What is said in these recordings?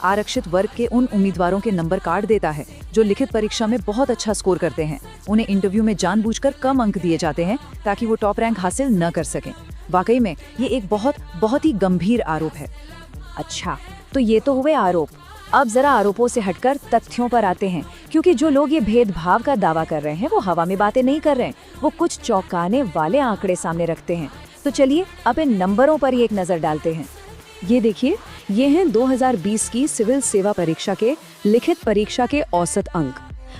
आरक्षित वर्ग के उन उम्मीदवारों के नंबर काट देता है जो लिखित परीक्षा में बहुत अच्छा स्कोर करते हैं। उन्हें इंटरव्यू में जानबूझकर कम अंक दिए जाते हैं ताकि वो टॉप रैंक हासिल न कर सकें। वाकई में ये एक बहुत ही गंभीर आरोप है। अच्छा, तो ये तो हुए आरोप। अब जरा आरोपों से हटकर तथ्यों पर आते हैं, क्योंकि जो लोग ये भेदभाव का दावा कर रहे हैं वो हवा में बातें नहीं कर रहे हैं, वो कुछ चौंकाने वाले आंकड़े सामने रखते हैं। तो चलिए अब इन नंबरों पर ही एक नजर डालते हैं। ये देखिए, ये हैं 2020 की सिविल सेवा परीक्षा के लिखित परीक्षा के औसत अंक।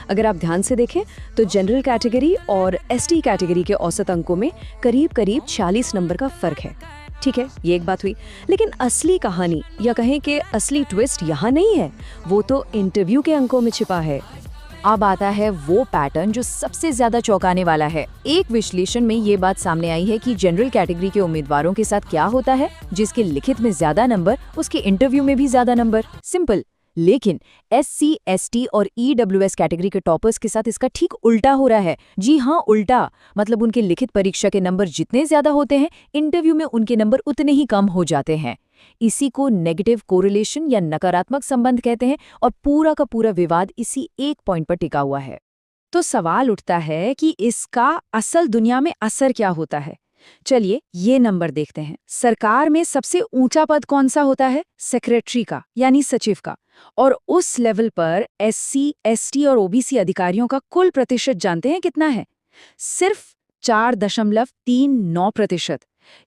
अगर आप ध्यान से देखें तो जनरल कैटेगरी और एसटी कैटेगरी के औसत अंकों में करीब 40 नंबर का फर्क है। ठीक है, ये एक बात हुई, लेकिन असली कहानी या कहें कि असली ट्विस्ट यहाँ नहीं है, वो तो इंटरव्यू के अंकों में छिपा है। अब आता है वो पैटर्न जो सबसे ज्यादा चौंकाने वाला है। एक विश्लेषण में ये बात सामने आई है कि जनरल कैटेगरी के उम्मीदवारों के साथ क्या होता है, जिसके लिखित में ज्यादा नंबर उसके इंटरव्यू में भी ज्यादा नंबर। सिंपल। लेकिन SC, ST और EWS कैटेगरी के टॉपर्स के साथ इसका ठीक उल्टा हो रहा है। जी हाँ, उल्टा। मतलब उनके लिखित परीक्षा के नंबर जितने ज्यादा होते हैं, इंटरव्यू में उनके नंबर उतने ही कम हो जाते हैं। इसी को नेगेटिव कोरिलेशन या नकारात्मक संबंध कहते हैं, और पूरा का पूरा विवाद इसी एक पॉइंट पर टिका हुआ है। तो सवाल उठता है कि इसका असल दुनिया में असर क्या होता है। चलिए ये नंबर देखते हैं। सरकार में सबसे ऊंचा पद कौन सा होता है? सेक्रेटरी का, यानी सचिव का। और उस लेवल पर SC, ST और OBC अधिकारियों का कुल प्रतिशत जानते हैं कितना है? सिर्फ 4.39%।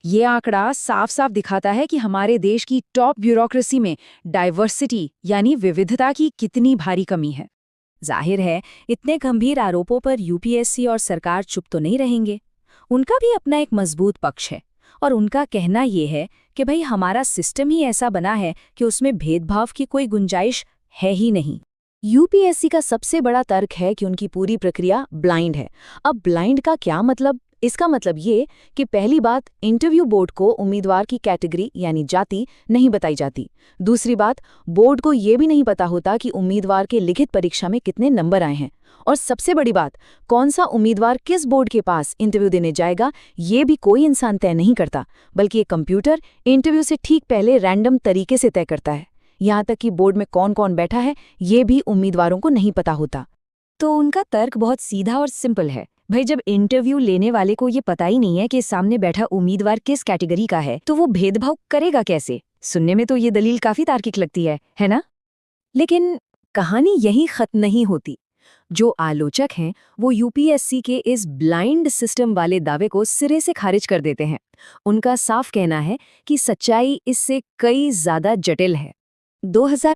ये आंकड़ा साफ साफ दिखाता है कि हमारे देश की टॉप ब्यूरोक्रेसी में डाइवर्सिटी यानी विविधता की कितनी भारी कमी है। जाहिर है, इतने गंभीर आरोपों पर UPSC और सरकार चुप तो नहीं रहेंगे। उनका भी अपना एक मजबूत पक्ष है, और उनका कहना ये है कि भाई हमारा सिस्टम ही ऐसा बना है कि उसमें भेदभाव की कोई गुंजाइश है ही नहीं। UPSC का सबसे बड़ा तर्क है कि उनकी पूरी प्रक्रिया ब्लाइंड है। अब ब्लाइंड का क्या मतलब? इसका मतलब ये कि पहली बात, इंटरव्यू बोर्ड को उम्मीदवार की कैटेगरी यानी जाति नहीं बताई जाती। दूसरी बात, बोर्ड को ये भी नहीं पता होता कि उम्मीदवार के लिखित परीक्षा में कितने नंबर आए हैं। और सबसे बड़ी बात, कौन सा उम्मीदवार किस बोर्ड के पास इंटरव्यू देने जाएगा, ये भी कोई इंसान तय नहीं करता, बल्कि एक कंप्यूटर इंटरव्यू से ठीक पहले रैंडम तरीके से तय करता है। यहाँ तक कि बोर्ड में कौन कौन बैठा है, ये भी उम्मीदवारों को नहीं पता होता। तो उनका तर्क बहुत सीधा और सिंपल है। भाई, जब इंटरव्यू लेने वाले को ये पता ही नहीं है कि सामने बैठा उम्मीदवार किस कैटेगरी का है, तो वो भेदभाव करेगा कैसे? सुनने में तो ये दलील काफी तार्किक लगती है ना? लेकिन कहानी यहीं खत्म नहीं होती। जो आलोचक हैं वो UPSC के इस ब्लाइंड सिस्टम वाले दावे को सिरे से खारिज कर देते हैं। उनका साफ कहना है कि सच्चाई इससे कई ज्यादा जटिल है। 2000